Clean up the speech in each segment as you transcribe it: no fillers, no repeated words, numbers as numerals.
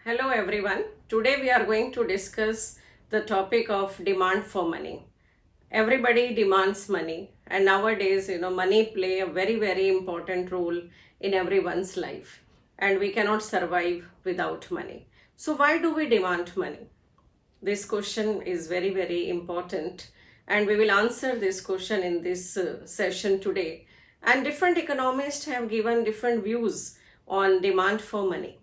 Hello everyone. Today we are going to discuss the topic of demand for money. Everybody demands money, and nowadays, money play a very important role in everyone's life, and we cannot survive without money. So why do we demand money? This question is very important, and we will answer this question in this session today. And different economists have given different views on demand for money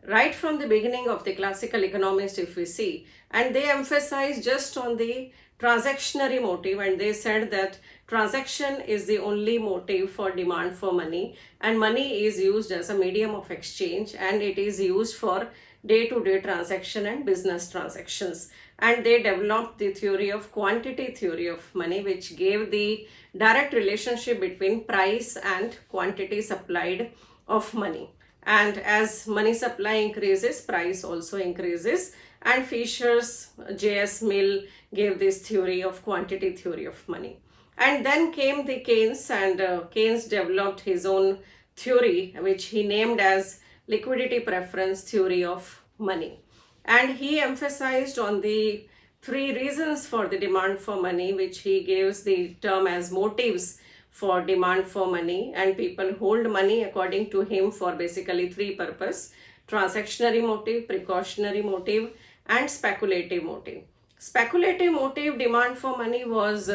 right from the beginning of the classical economists, if we see, and they emphasize just on the transactionary motive, and they said that transaction is the only motive for demand for money, and money is used as a medium of exchange, and it is used for day-to-day transaction and business transactions. And they developed the theory of quantity theory of money, which gave the direct relationship between price and quantity supplied of money. And as money supply increases, price also increases. And Fisher's J.S. Mill gave this theory of quantity theory of money. And then came the Keynes, and Keynes developed his own theory, which he named as liquidity preference theory of money. And he emphasized on the three reasons for the demand for money, which he gives the term as motives for demand for money. And people hold money, according to him, for basically three purposes: transactionary motive, precautionary motive, and speculative motive. Speculative motive demand for money was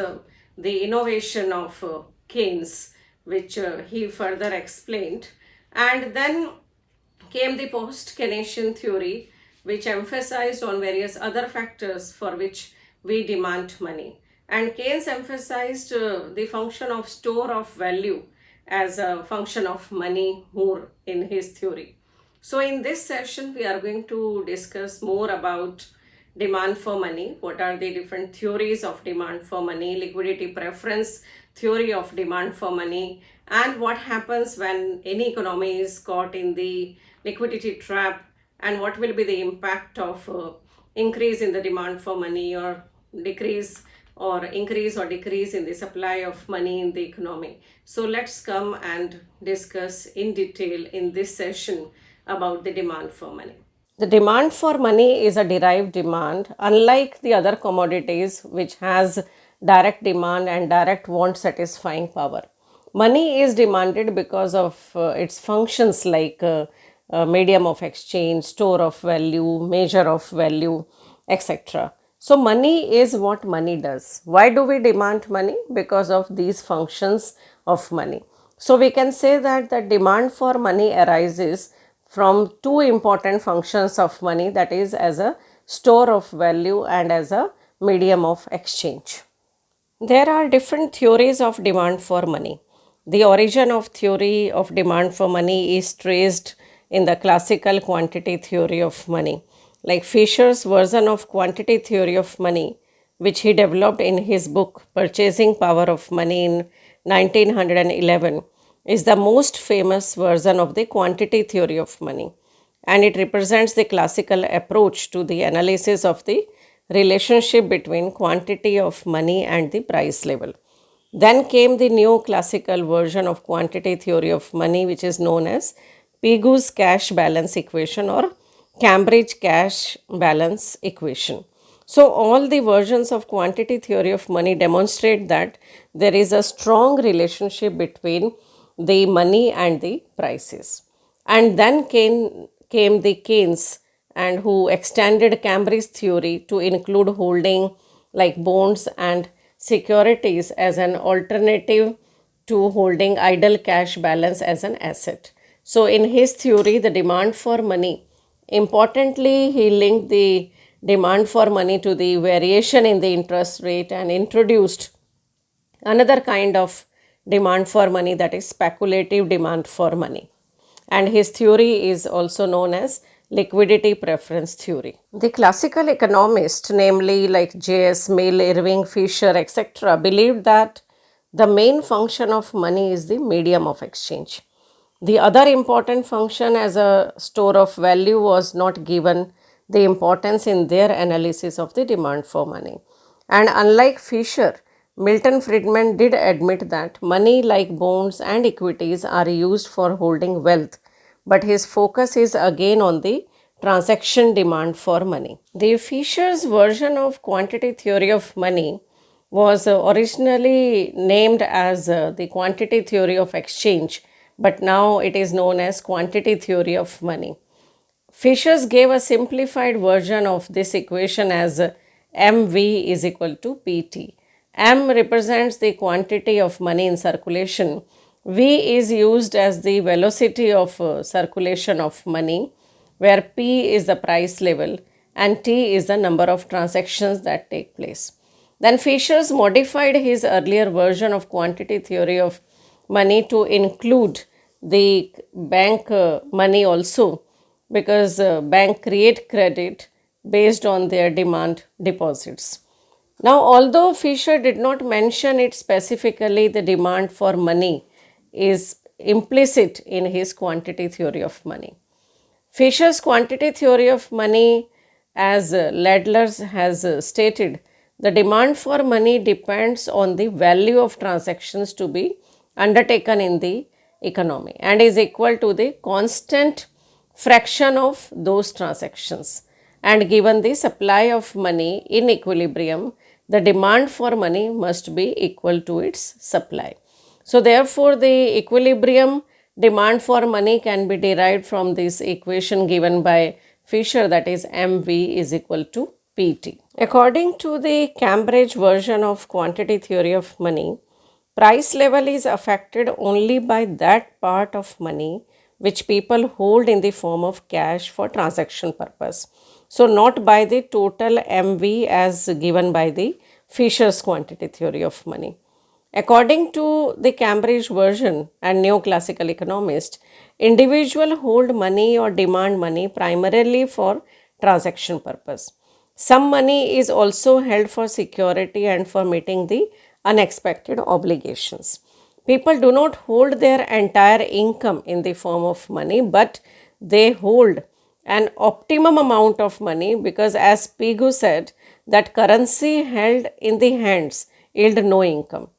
the innovation of Keynes, which he further explained. And then came the post-Keynesian theory, which emphasized on various other factors for which we demand money. And Keynes emphasized the function of store of value as a function of money more in his theory. So in this session, we are going to discuss more about demand for money. What are the different theories of demand for money, liquidity preference theory of demand for money, and what happens when any economy is caught in the liquidity trap, and what will be the impact of increase in the demand for money, or decrease or increase or decrease in the supply of money in the economy. So let's come and discuss in detail in this session about the demand for money. The demand for money is a derived demand, unlike the other commodities which has direct demand and direct want satisfying power. Money is demanded because of its functions like medium of exchange, store of value, measure of value, etc. So money is what money does. Why do we demand money? Because of these functions of money. So we can say that the demand for money arises from two important functions of money, that is as a store of value and as a medium of exchange. There are different theories of demand for money. The origin of theory of demand for money is traced in the classical quantity theory of money. Like Fisher's version of quantity theory of money, which he developed in his book Purchasing Power of Money in 1911, is the most famous version of the quantity theory of money, and it represents the classical approach to the analysis of the relationship between quantity of money and the price level. Then came the neoclassical version of quantity theory of money, which is known as Pigu's cash balance equation or Cambridge cash balance equation. So all the versions of quantity theory of money demonstrate that there is a strong relationship between the money and the prices. And then came the Keynes, and who extended Cambridge theory to include holding like bonds and securities as an alternative to holding idle cash balance as an asset. So in his theory, the demand for money, importantly, he linked the demand for money to the variation in the interest rate and introduced another kind of demand for money, that is speculative demand for money. And his theory is also known as liquidity preference theory. The classical economists, namely like J.S. Mill, Irving Fisher, etc., believed that the main function of money is the medium of exchange. The other important function as a store of value was not given the importance in their analysis of the demand for money. And unlike Fisher, Milton Friedman did admit that money like bonds and equities are used for holding wealth, but his focus is again on the transaction demand for money. The Fisher's version of quantity theory of money was originally named as the quantity theory of exchange, but now it is known as quantity theory of money. Fishers gave a simplified version of this equation as MV is equal to PT. M represents the quantity of money in circulation. V is used as the velocity of circulation of money, where P is the price level and T is the number of transactions that take place. Then Fishers modified his earlier version of quantity theory of money to include the bank money also, because bank create credit based on their demand deposits. Now, although Fisher did not mention it specifically, the demand for money is implicit in his quantity theory of money. Fisher's quantity theory of money, as Ladler has stated, the demand for money depends on the value of transactions to be undertaken in the economy and is equal to the constant fraction of those transactions. And given the supply of money in equilibrium, the demand for money must be equal to its supply. So, therefore, the equilibrium demand for money can be derived from this equation given by Fisher, that is MV is equal to PT. According to the Cambridge version of quantity theory of money, price level is affected only by that part of money which people hold in the form of cash for transaction purpose. So, not by the total MV as given by the Fisher's quantity theory of money. According to the Cambridge version and neoclassical economist, individuals hold money or demand money primarily for transaction purpose. Some money is also held for security and for meeting the unexpected obligations. People do not hold their entire income in the form of money, but they hold an optimum amount of money, because as Pigou said, that currency held in the hands yield no income.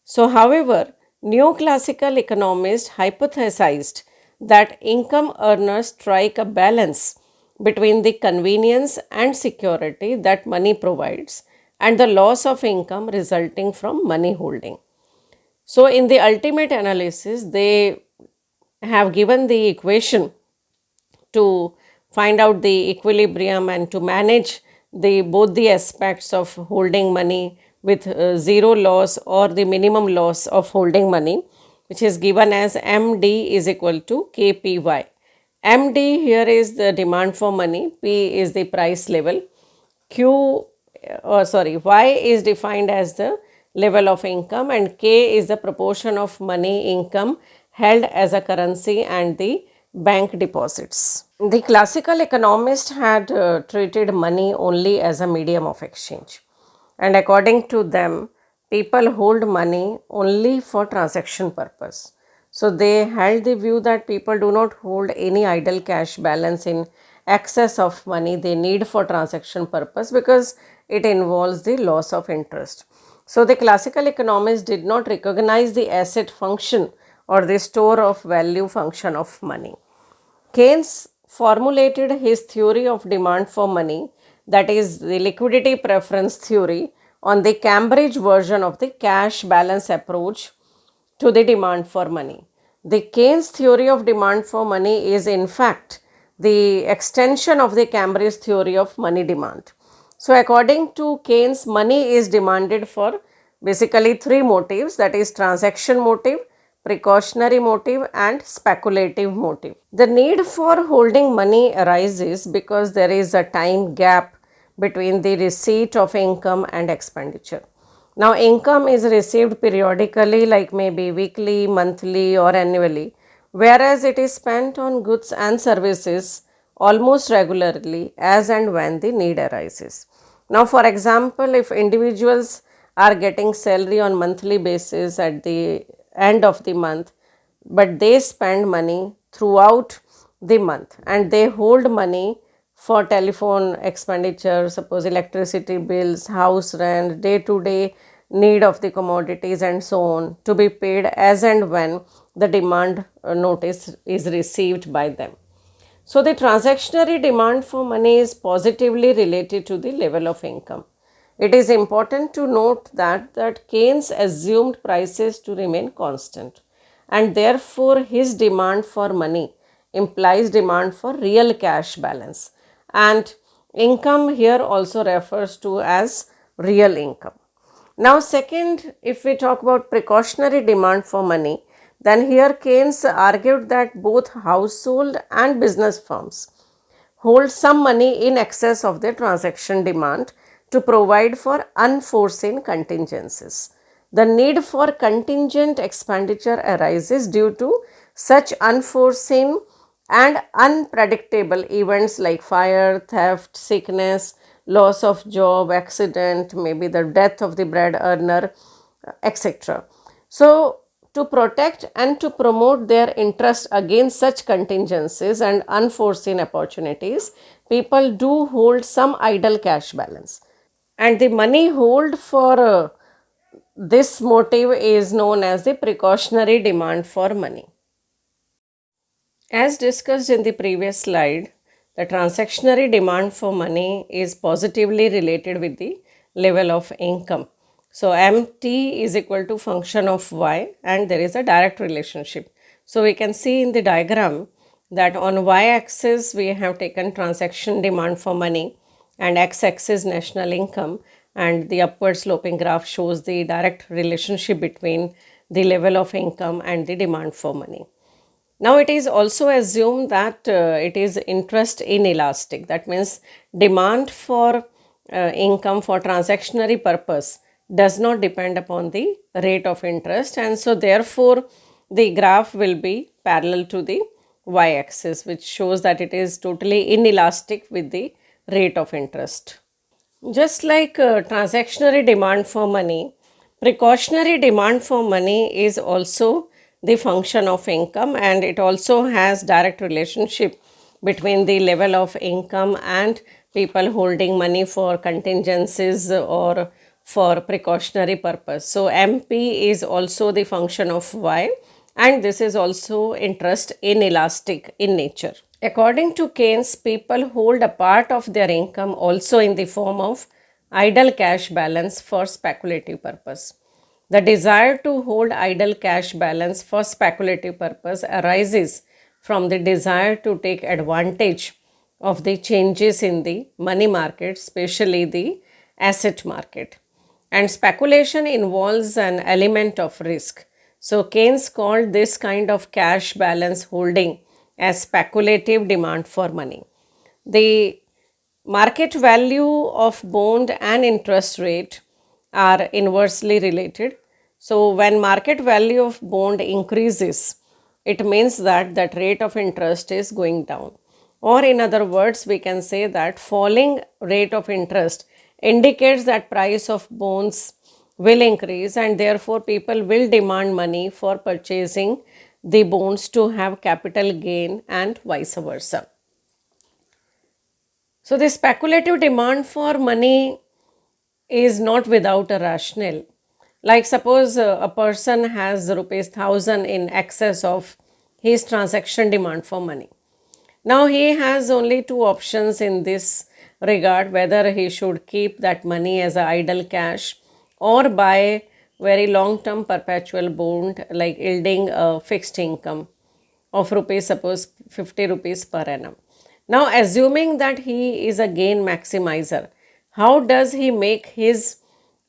So, however, neoclassical economists hypothesized that income earners strike a balance between the convenience and security that money provides and the loss of income resulting from money holding. So, in the ultimate analysis, they have given the equation to find out the equilibrium and to manage both the aspects of holding money with zero loss or the minimum loss of holding money, which is given as MD is equal to KPY. MD here is the demand for money, P is the price level, Y is defined as the level of income, and K is the proportion of money income held as a currency and the bank deposits. The classical economists had treated money only as a medium of exchange, and according to them, people hold money only for transaction purpose. So, they held the view that people do not hold any idle cash balance in excess of money they need for transaction purpose, because it involves the loss of interest. So, the classical economists did not recognize the asset function or the store of value function of money. Keynes formulated his theory of demand for money, that is the liquidity preference theory, on the Cambridge version of the cash balance approach to the demand for money. The Keynes theory of demand for money is in fact the extension of the Cambridge theory of money demand. So, according to Keynes, money is demanded for basically three motives, that is transaction motive, precautionary motive and speculative motive. The need for holding money arises because there is a time gap between the receipt of income and expenditure. Now, income is received periodically, like maybe weekly, monthly or annually, whereas it is spent on goods and services almost regularly as and when the need arises. Now, for example, if individuals are getting salary on monthly basis at the end of the month, but they spend money throughout the month and they hold money for telephone expenditure, suppose electricity bills, house rent, day to day need of the commodities and so on, to be paid as and when the demand notice is received by them. So the transactionary demand for money is positively related to the level of income. It is important to note that Keynes assumed prices to remain constant, and therefore his demand for money implies demand for real cash balance, and income here also refers to as real income. Now, second, if we talk about precautionary demand for money, then here Keynes argued that both household and business firms hold some money in excess of their transaction demand to provide for unforeseen contingencies. The need for contingent expenditure arises due to such unforeseen and unpredictable events like fire, theft, sickness, loss of job, accident, maybe the death of the bread earner, etc. So, to protect and to promote their interest against such contingencies and unforeseen opportunities, people do hold some idle cash balance. And the money hold for this motive is known as the precautionary demand for money. As discussed in the previous slide, the transactionary demand for money is positively related with the level of income. So MT is equal to function of Y, and there is a direct relationship. So we can see in the diagram that on Y axis we have taken transaction demand for money and X axis national income, and the upward sloping graph shows the direct relationship between the level of income and the demand for money. Now, it is also assumed that it is interest inelastic. That means demand for income for transactionary purpose does not depend upon the rate of interest, and so therefore the graph will be parallel to the y-axis, which shows that it is totally inelastic with the rate of interest. Just like transactionary demand for money, precautionary demand for money is also the function of income, and it also has direct relationship between the level of income and people holding money for contingencies or for precautionary purpose. So MP is also the function of Y, and this is also interest inelastic in nature. According to Keynes, people hold a part of their income also in the form of idle cash balance for speculative purpose. The desire to hold idle cash balance for speculative purpose arises from the desire to take advantage of the changes in the money market, especially the asset market. And speculation involves an element of risk. So Keynes called this kind of cash balance holding as speculative demand for money. The market value of bond and interest rate are inversely related. So when market value of bond increases, it means that rate of interest is going down. Or in other words, we can say that falling rate of interest indicates that price of bonds will increase, and therefore people will demand money for purchasing the bonds to have capital gain and vice versa. So the speculative demand for money is not without a rationale. Like suppose a person has rupees 1000 in excess of his transaction demand for money. Now he has only two options in this regard, whether he should keep that money as a idle cash or buy very long term perpetual bond like yielding a fixed income of rupees, suppose 50 rupees per annum. Now assuming that he is a gain maximizer, how does he make his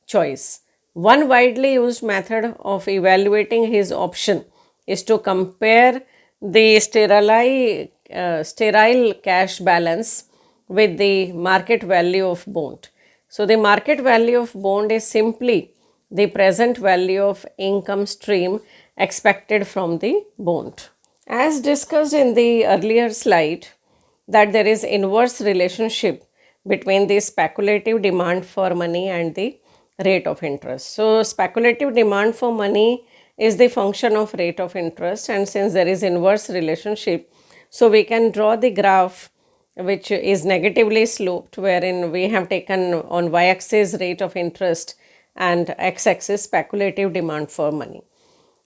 choice? One widely used method of evaluating his option is to compare the sterile cash balance with the market value of bond. So the market value of bond is simply the present value of income stream expected from the bond. As discussed in the earlier slide, that there is inverse relationship between the speculative demand for money and the rate of interest. So speculative demand for money is the function of rate of interest, and since there is inverse relationship, so we can draw the graph which is negatively sloped, wherein we have taken on y-axis rate of interest and x-axis speculative demand for money.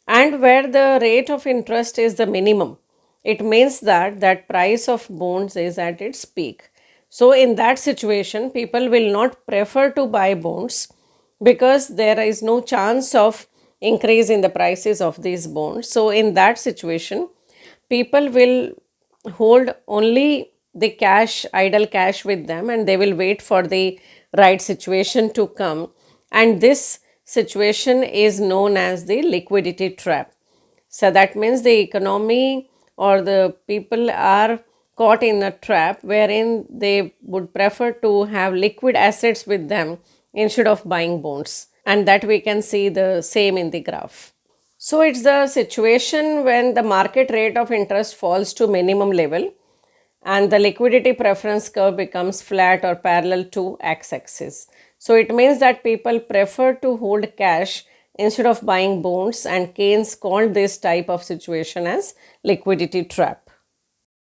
And where the rate of interest is the minimum, it means that that price of bonds is at its peak. So in that situation, people will not prefer to buy bonds because there is no chance of increase in the prices of these bonds. So in that situation, people will hold only the cash, idle cash with them, and they will wait for the right situation to come. And this situation is known as the liquidity trap. So that means the economy or the people are caught in a trap wherein they would prefer to have liquid assets with them instead of buying bonds. And that we can see the same in the graph. So it's the situation when the market rate of interest falls to minimum level and the liquidity preference curve becomes flat or parallel to x-axis. So it means that people prefer to hold cash instead of buying bonds, and Keynes called this type of situation as liquidity trap.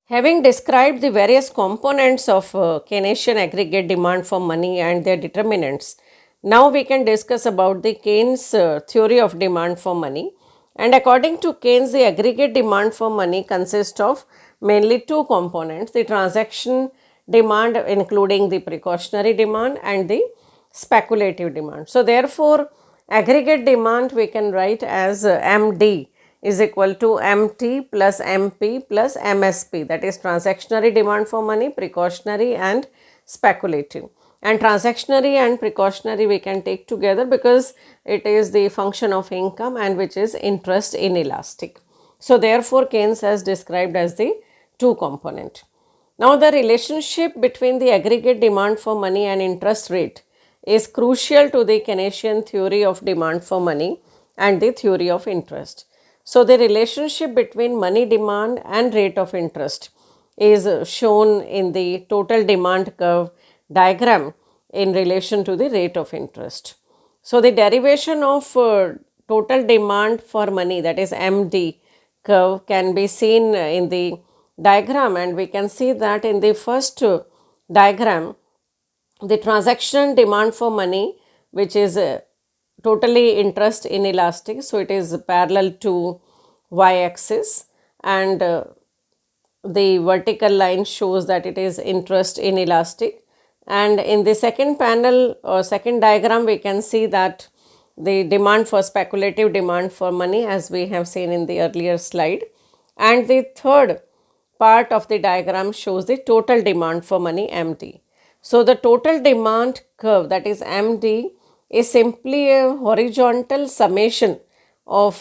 Having described the various components of Keynesian aggregate demand for money and their determinants, now we can discuss about the Keynes theory of demand for money. And according to Keynes, the aggregate demand for money consists of mainly two components: the transaction demand, including the precautionary demand, and the speculative demand. So therefore, aggregate demand we can write as MD is equal to MT plus MP plus MSP, that is transactionary demand for money, precautionary and speculative. And transactionary and precautionary we can take together because it is the function of income and which is interest inelastic. So therefore Keynes has described as the two component. Now the relationship between the aggregate demand for money and interest rate is crucial to the Keynesian theory of demand for money and the theory of interest. So the relationship between money demand and rate of interest is shown in the total demand curve diagram in relation to the rate of interest. So the derivation of total demand for money, that is MD curve, can be seen in the diagram, and we can see that in the first diagram the transaction demand for money, which is totally interest inelastic, so it is parallel to y-axis, and the vertical line shows that it is interest inelastic. And in the second panel or second diagram we can see that the demand for speculative demand for money, as we have seen in the earlier slide, and the third part of the diagram shows the total demand for money, MD. So the total demand curve, that is MD, is simply a horizontal summation of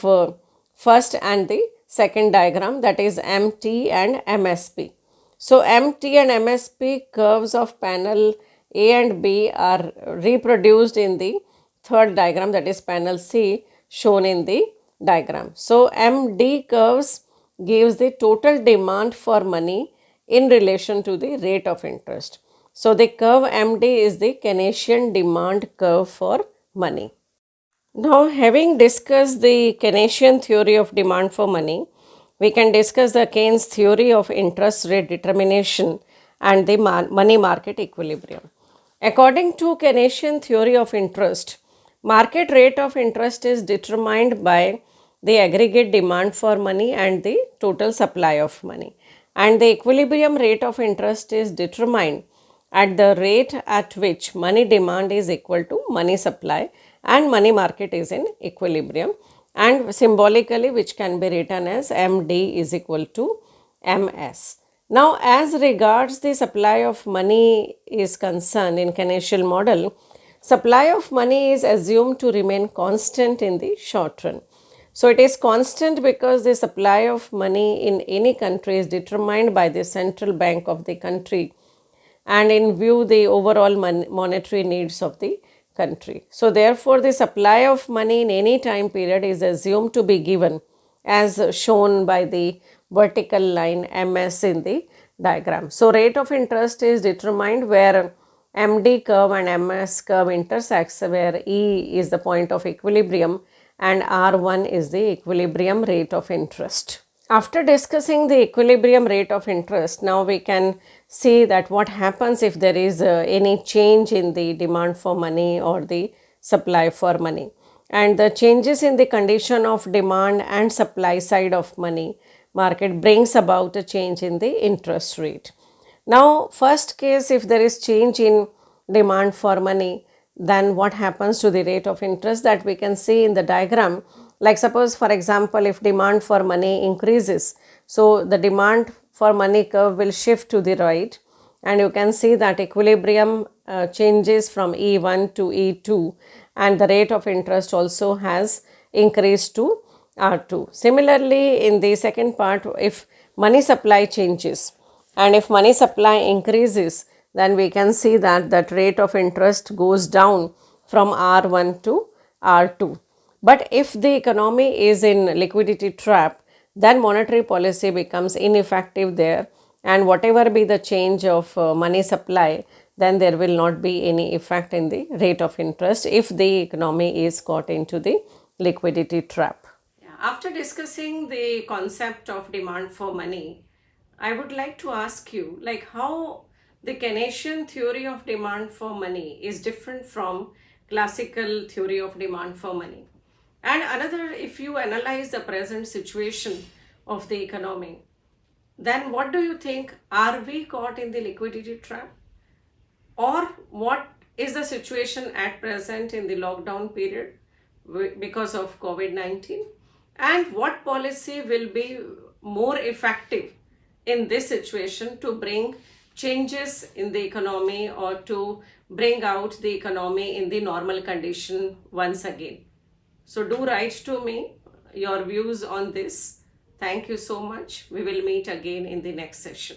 first and the second diagram, that is MT and MSP. So MT and MSP curves of panel A and B are reproduced in the third diagram, that is panel C, shown in the diagram. So MD curves gives the total demand for money in relation to the rate of interest. So the curve MD is the Keynesian demand curve for money. Now, having discussed the Keynesian theory of demand for money, we can discuss the Keynes theory of interest rate determination and the money market equilibrium. According to Keynesian theory of interest, market rate of interest is determined by the aggregate demand for money and the total supply of money. And the equilibrium rate of interest is determined at the rate at which money demand is equal to money supply and money market is in equilibrium, and symbolically which can be written as MD is equal to MS. Now, as regards the supply of money is concerned in Keynesian model, supply of money is assumed to remain constant in the short run. So it is constant because the supply of money in any country is determined by the central bank of the country and in view the overall monetary needs of the country. So therefore the supply of money in any time period is assumed to be given as shown by the vertical line MS in the diagram. So rate of interest is determined where MD curve and MS curve intersects, where E is the point of equilibrium and R1 is the equilibrium rate of interest. After discussing the equilibrium rate of interest, now we can see that what happens if there is any change in the demand for money or the supply for money. And the changes in the condition of demand and supply side of money market brings about a change in the interest rate. Now, first case, if there is change in demand for money, then what happens to the rate of interest, that we can see in the diagram. Like suppose, for example, if demand for money increases, so the demand for money curve will shift to the right, and you can see that equilibrium changes from E1 to E2, and the rate of interest also has increased to R2. Similarly, in the second part, if money supply changes and if money supply increases, then we can see that that rate of interest goes down from R1 to R2. But if the economy is in liquidity trap, then monetary policy becomes ineffective there, and whatever be the change of money supply, then there will not be any effect in the rate of interest if the economy is caught into the liquidity trap. After discussing the concept of demand for money, I would like to ask you, like, how the Keynesian theory of demand for money is different from classical theory of demand for money. And another, if you analyze the present situation of the economy, then what do you think? Are we caught in the liquidity trap? Or what is the situation at present in the lockdown period because of COVID-19? And what policy will be more effective in this situation to bring changes in the economy or to bring out the economy in the normal condition once again? So do write to me your views on this. Thank you so much. We will meet again in the next session.